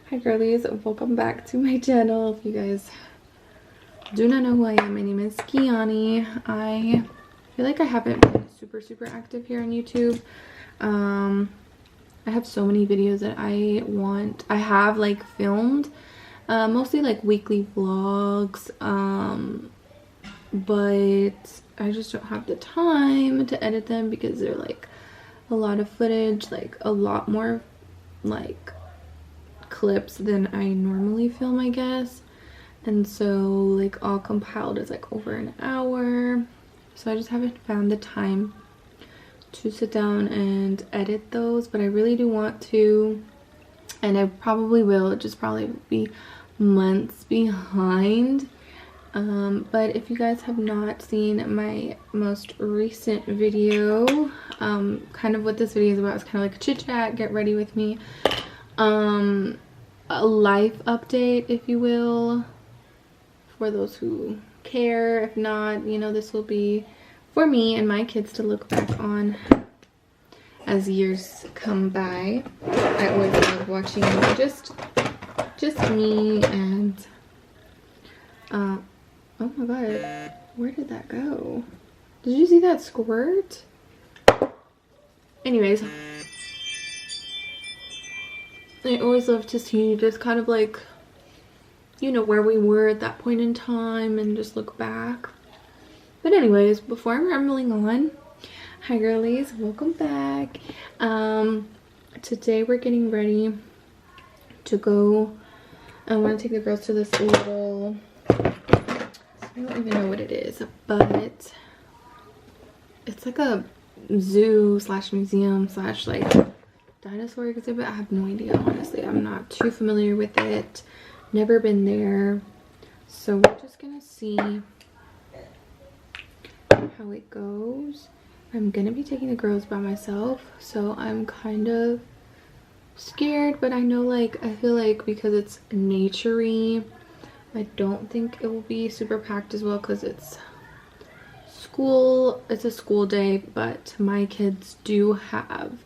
Hi girlies, welcome back to my channel. If you guys do not know who I am, my name is Kiani. I feel like I haven't been super active here on YouTube. I have so many videos that I have like filmed, mostly like weekly vlogs, but I just don't have the time to edit them because they're like a lot of footage, like a lot more like clips than I normally film, I guess. And so like all compiled is like over an hour, so I just haven't found the time to sit down and edit those, but I really do want to, and I probably will. It just probably be months behind. But if you guys have not seen my most recent video, kind of what this video is about is kind of like a chit chat, get ready with me, a life update, if you will, for those who care. If not, you know, this will be for me and my kids to look back on as years come by. I always love watching just me and oh my god, where did that go? Did you see that squirt? Anyways, I always love to see just kind of like, you know, where we were at that point in time and just look back. But anyways, before I'm rambling on, hi girlies, welcome back. Today we're getting ready to go. I want to take the girls to this little, I don't even know what it is, but it's like a zoo slash museum slash like dinosaur exhibit. I have no idea, honestly. I'm not too familiar with it, never been there, so we're just gonna see how it goes. I'm gonna be taking the girls by myself, so I'm kind of scared, but I know, like, I feel like because it's nature-y, I don't think it will be super packed as well because it's a school day, but my kids do have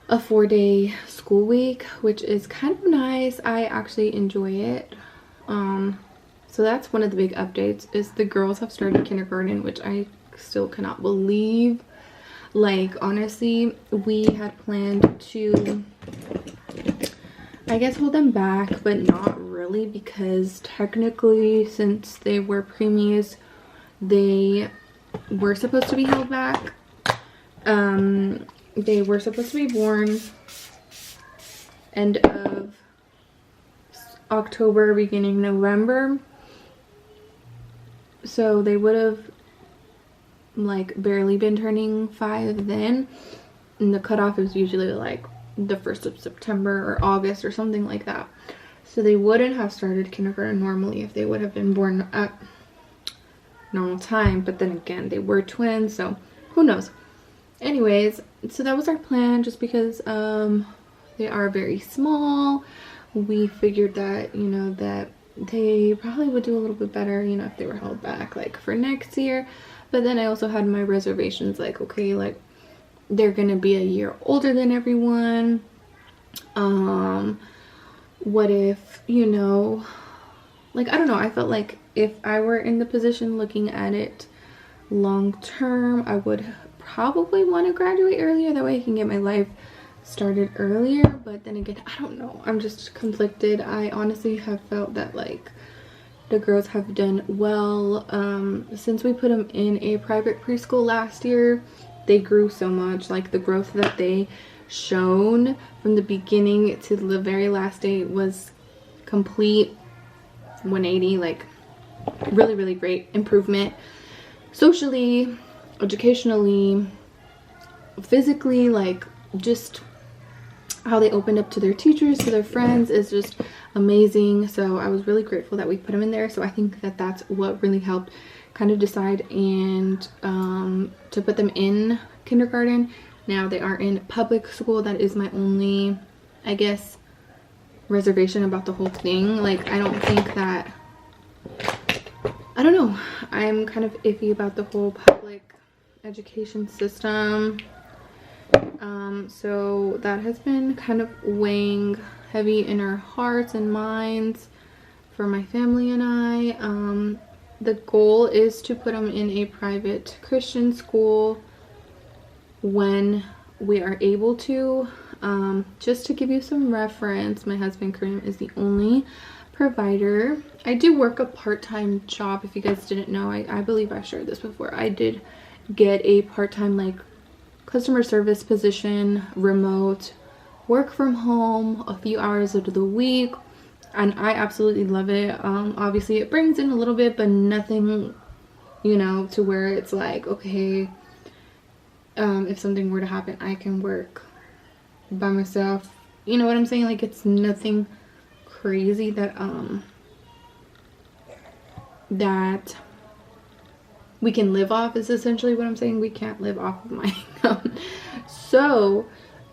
a 4-day school week, which is kind of nice. I actually enjoy it. So that's one of the big updates, is the girls have started kindergarten, which I still cannot believe. Like, honestly, we had planned to, I guess, hold them back, but not really, because technically, since they were preemies, they were supposed to be held back. They were supposed to be born end of October, beginning November. So they would have like barely been turning 5 then. And the cutoff is usually like the 1st of September or August or something like that. So they wouldn't have started kindergarten normally if they would have been born at normal time. But then again, they were twins, so who knows. Anyways, so that was our plan, just because they are very small. We figured that, you know, that they probably would do a little bit better, you know, if they were held back like for next year. But then I also had my reservations, like, okay, like they're gonna be a year older than everyone. What if, you know, like, I don't know, I felt like if I were in the position looking at it long term, I would probably want to graduate earlier, that way I can get my life started earlier. But then again, I don't know, I'm just conflicted. I honestly have felt that like the girls have done well. Since we put them in a private preschool last year, they grew so much. Like, the growth that they shown from the beginning to the very last day was complete 180, like really great improvement, socially, educationally, physically. Like, just how they opened up to their teachers, to their friends, is just amazing. So I was really grateful that we put them in there. So I think that that's what really helped kind of decide and to put them in kindergarten. Now they are in public school. That is my only, I guess, reservation about the whole thing. Like, I don't think that, I don't know, I'm kind of iffy about the whole public education system. So that has been kind of weighing heavy in our hearts and minds for my family and I. The goal is to put them in a private Christian school when we are able to. Just to give you some reference, my husband Kareem is the only provider. I do work a part-time job. If you guys didn't know, I believe I shared this before. I did get a part-time like customer service position, remote, work from home a few hours of the week, and I absolutely love it. Obviously it brings in a little bit, but nothing, you know, to where it's like, okay, if something were to happen, I can work by myself. You know what I'm saying? Like, it's nothing crazy that that we can live off, is essentially what I'm saying. We can't live off of my income. So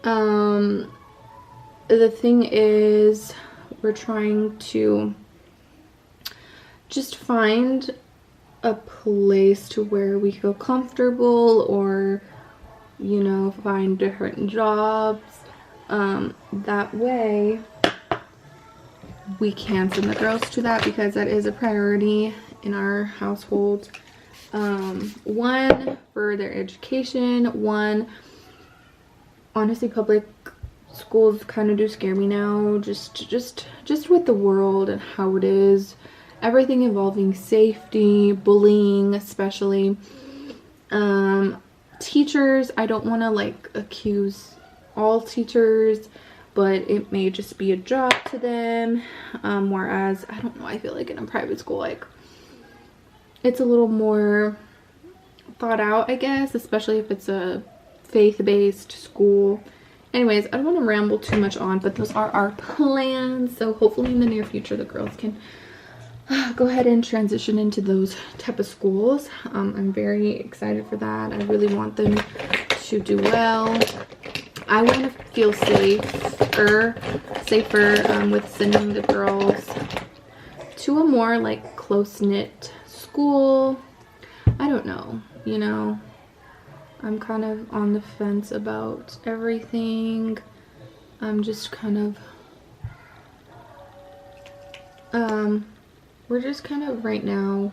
the thing is, we're trying to just find a place to where we feel comfortable, or, you know, find different jobs. That way we can send the girls to that, because that is a priority in our household. One, for their education. One, honestly, public schools kind of do scare me now, just with the world and how it is, everything involving safety, bullying especially. Teachers, I don't want to like accuse all teachers, but it may just be a job to them. Whereas, I don't know, I feel like in a private school, like, it's a little more thought out, I guess, especially if it's a faith-based school. Anyways, I don't want to ramble too much on, but those are our plans. So hopefully in the near future the girls can go ahead and transition into those type of schools. I'm very excited for that. I really want them to do well. I want to feel safer with sending the girls to a more like close-knit school. I don't know, you know, I'm kind of on the fence about everything. I'm just kind of we're just kind of right now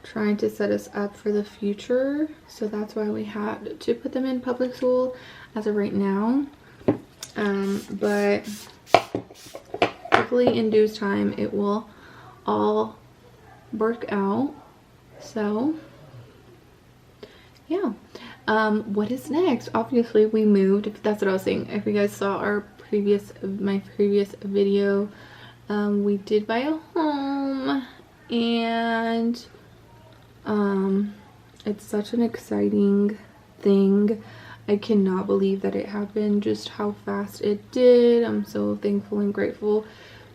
trying to set us up for the future, so that's why we had to put them in public school as of right now. But hopefully in due time it will all work out. So yeah, what is next? Obviously we moved. If that's what I was saying, if you guys saw my previous video, we did buy a home, and it's such an exciting thing. I cannot believe that it happened, just how fast it did. I'm so thankful and grateful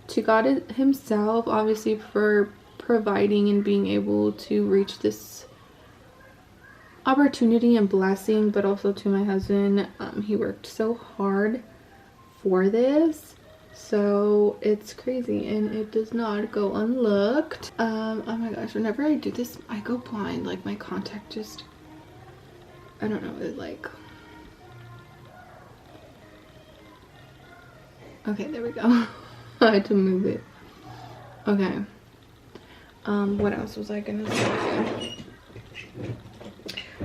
to God himself, obviously, for providing and being able to reach this opportunity and blessing, but also to my husband. He worked so hard for this, so it's crazy and it does not go unlooked. Oh my gosh, whenever I do this I go blind, like my contact just, I don't know, it like, okay, there we go. I had to move it. Okay, what else was I gonna say?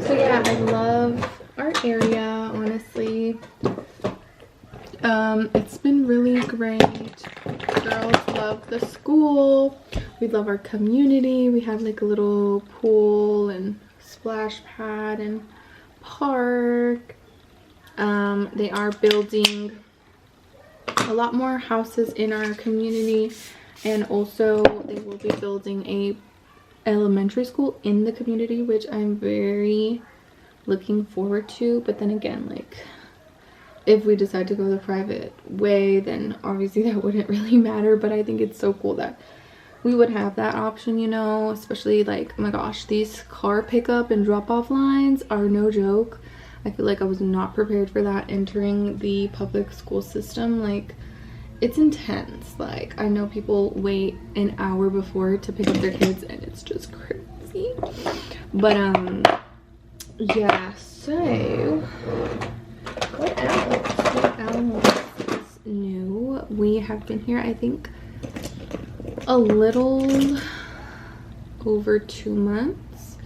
So yeah, I love our area, honestly. It's been really great. Girls love the school. We love our community. We have like a little pool and splash pad and park. They are building a lot more houses in our community, and also they will be building a elementary school in the community, which I'm very looking forward to. But then again, like, if we decide to go the private way, then obviously that wouldn't really matter. But I think it's so cool that we would have that option, you know, especially like, oh my gosh, these car pickup and drop off lines are no joke. I feel like I was not prepared for that entering the public school system. Like, it's intense. Like, I know people wait an hour before to pick up their kids and it's just crazy. But yeah, so what else is have been here, I think, a little over 2 months.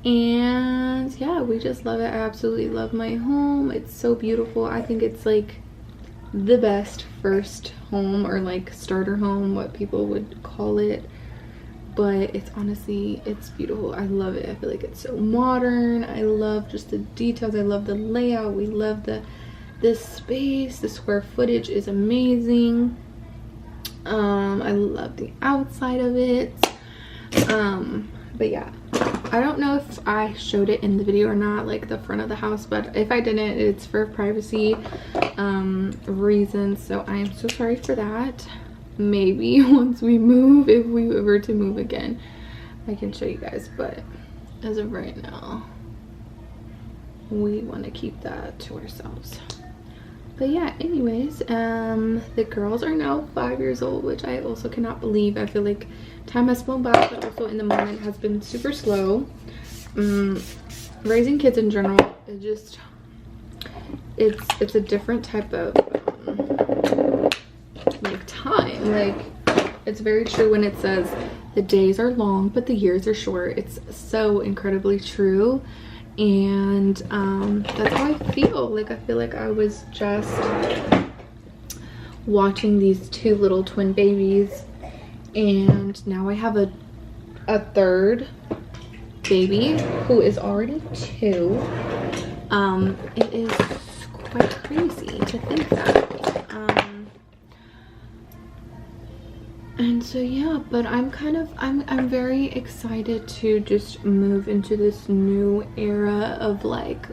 And yeah, we just love it. I absolutely love my home. It's so beautiful. I think it's like the best first home, or like starter home, what people would call it. But it's honestly, it's beautiful. I love it. I feel like it's so modern. I love just the details. I love the layout. We love this space. The square footage is amazing. I love the outside of it. But yeah, I don't know if I showed it in the video or not, like the front of the house, but if I didn't, it's for privacy reasons, so I am so sorry for that. Maybe once we move, if we were to move again, I can show you guys, but as of right now, we want to keep that to ourselves. But yeah, anyways, the girls are now 5 years old, which I also cannot believe. I feel like time has flown by, but also in the moment has been super slow. Raising kids in general, it's a different type of like time. Like, it's very true when it says the days are long but the years are short. It's so incredibly true. And that's how I feel. Like, I feel like I was just watching these 2 little twin babies, and now I have a third baby who is already 2. It is quite crazy to think that. And so yeah, but I'm very excited to just move into this new era of like,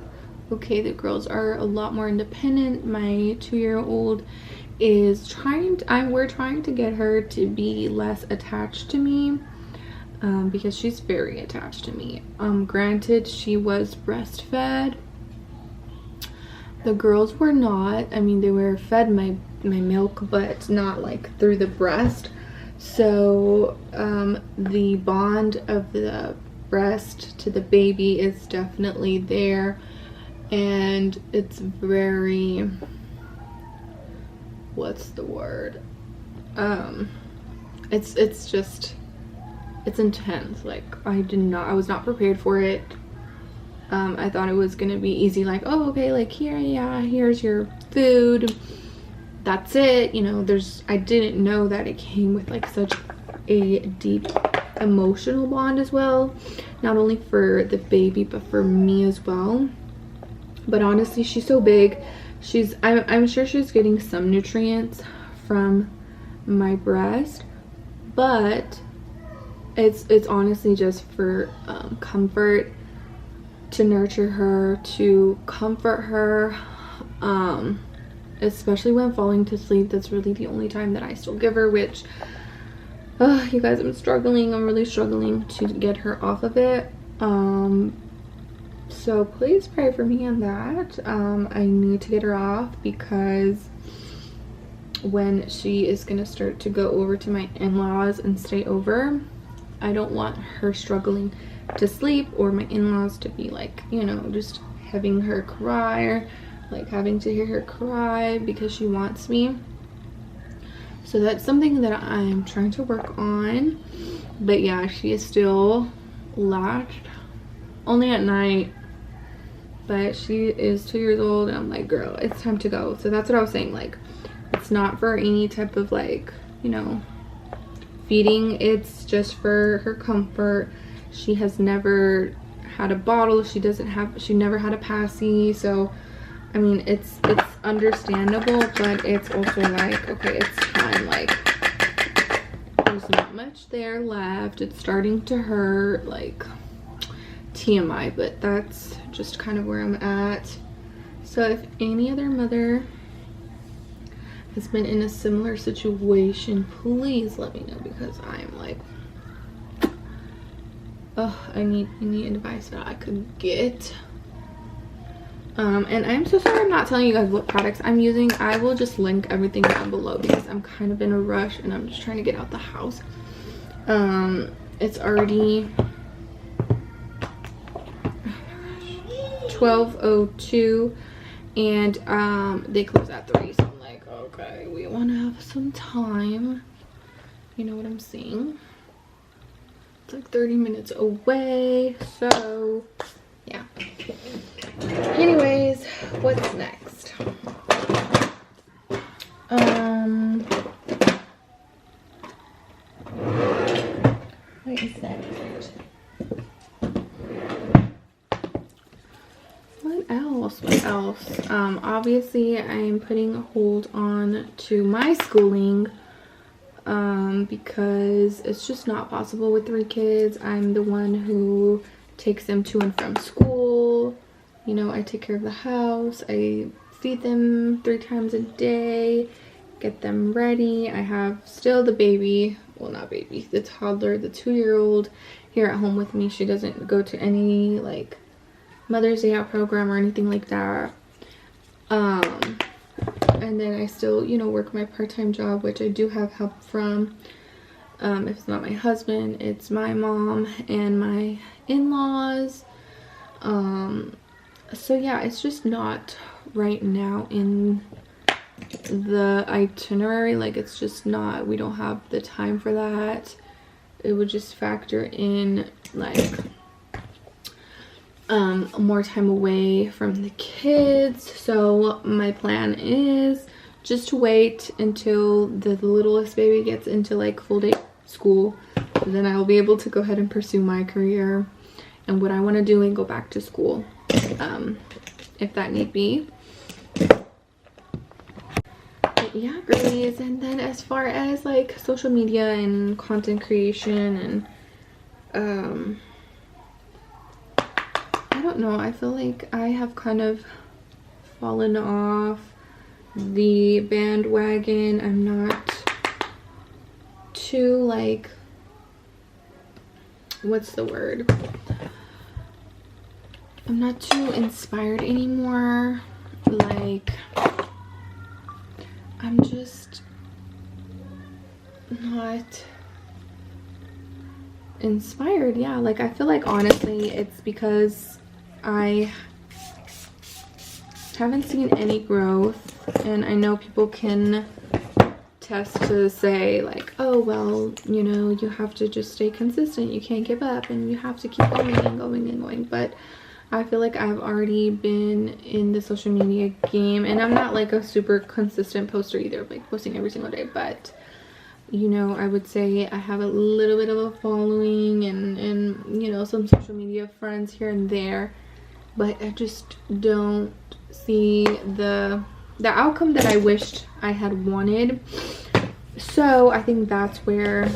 okay, the girls are a lot more independent. My 2-year-old is we're trying to get her to be less attached to me, because she's very attached to me. Granted, she was breastfed. The girls were not. I mean, they were fed my milk, but not like through the breast. So the bond of the breast to the baby is definitely there, and it's very, what's the word, it's intense. Like, I was not prepared for it. I thought it was gonna be easy, like, oh, okay, like, here's your food, that's it, you know. I didn't know that it came with like such a deep emotional bond as well, not only for the baby but for me as well. But honestly, she's so big. I'm sure she's getting some nutrients from my breast, but it's honestly just for comfort, to nurture her, to comfort her, especially when falling to sleep. That's really the only time that I still give her, which you guys, I'm really struggling to get her off of it. So please pray for me on that. I need to get her off, because when she is gonna start to go over to my in-laws and stay over, I don't want her struggling to sleep, or my in-laws to be like, you know, just having her cry, or like having to hear her cry because she wants me. So that's something that I'm trying to work on. But yeah, she is still latched, only at night, but she is 2 years old, and I'm like, girl, it's time to go. So that's what I was saying, like, it's not for any type of like, you know, feeding. It's just for her comfort. She has never had a bottle. She never had a passy. So I mean, it's understandable, but it's also like, okay, it's time. Like, there's not much there left. It's starting to hurt, like, TMI, but that's just kind of where I'm at. So if any other mother has been in a similar situation, please let me know, because I'm like, I need any advice that I could get. And I'm so sorry I'm not telling you guys what products I'm using. I will just link everything down below, because I'm kind of in a rush and I'm just trying to get out the house. It's already 12:02, and they close at 3, so I'm like, okay, we want to have some time, you know what I'm saying? It's like 30 minutes away, so yeah. Anyways, what's next? What is next? What else? Obviously I'm putting a hold on to my schooling, because it's just not possible with 3 kids. I'm the one who takes them to and from school. You know, I take care of the house. I feed them 3 times a day, get them ready. I have still the baby, well, not baby, the toddler, the 2-year-old here at home with me. She doesn't go to any like Mother's Day out program or anything like that. And then I still, you know, work my part-time job, which I do have help from. If it's not my husband, it's my mom and my in-laws. So yeah, it's just not right now in the itinerary. Like, it's just not, we don't have the time for that. It would just factor in like more time away from the kids. So my plan is just to wait until the littlest baby gets into like full day school, and then I'll be able to go ahead and pursue my career and what I want to do and go back to school, if that need be. But yeah, girlies. And then as far as like social media and content creation and I don't know, I feel like I have kind of fallen off the bandwagon. I'm not too like, what's the word? I'm not too inspired anymore. Like, I'm just not inspired. Yeah, like I feel like honestly it's because I haven't seen any growth, and I know people can test to say like, oh well, you know, you have to just stay consistent, you can't give up, and you have to keep going and going and going. But I feel like I've already been in the social media game, and I'm not like a super consistent poster either, like posting every single day, but you know, I would say I have a little bit of a following and you know, some social media friends here and there, but I just don't see the outcome that I wished I had wanted. So I think that's where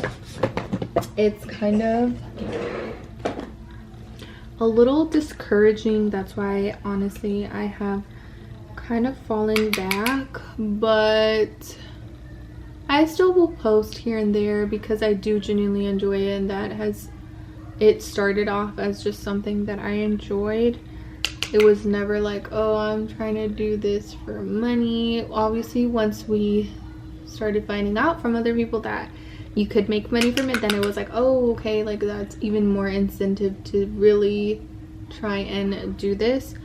it's kind of a little discouraging. That's why honestly I have kind of fallen back, but I still will post here and there because I do genuinely enjoy it, and it started off as just something that I enjoyed. It was never like, oh, I'm trying to do this for money. Obviously, once we started finding out from other people that you could make money from it, then it was like, oh, okay, like that's even more incentive to really try and do this.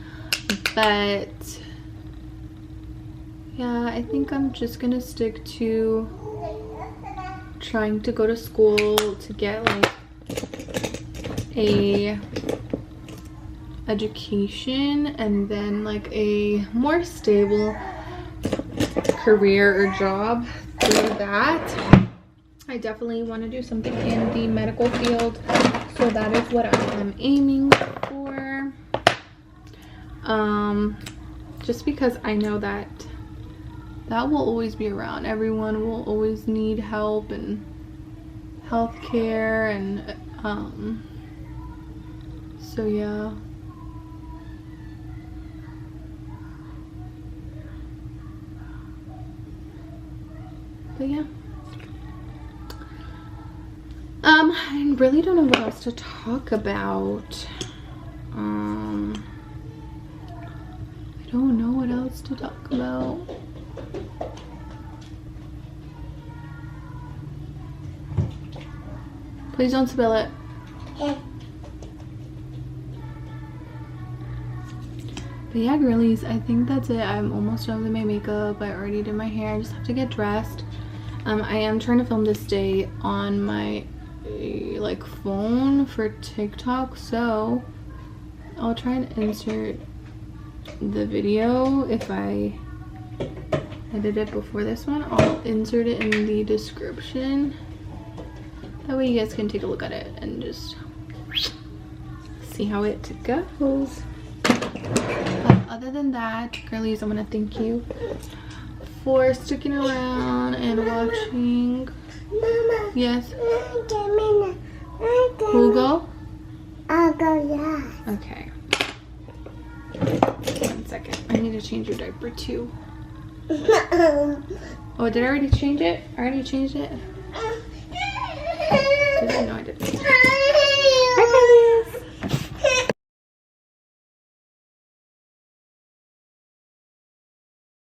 But yeah, I think I'm just gonna stick to trying to go to school to get like a education and then like a more stable career or job through that. I definitely want to do something in the medical field, so that is what I am aiming for. Just because I know that will always be around. Everyone will always need help and healthcare, and so yeah. But yeah, I really don't know what else to talk about. I don't know what else to talk about. Please don't spill it. But yeah, girlies, I think that's it. I'm almost done with my makeup. I already did my hair. I just have to get dressed. I am trying to film this day on my like phone for TikTok, so I'll try and insert the video. If I edit it before this one, I'll insert it in the description. That way you guys can take a look at it and just see how it goes. But other than that, girlies, I'm gonna thank you for sticking around and watching. Mama. Yes. Who go? I'll go, yeah. Okay. 1 second. I need to change your diaper too. Oh, did I already change it? I already changed it? Did I? No, I didn't.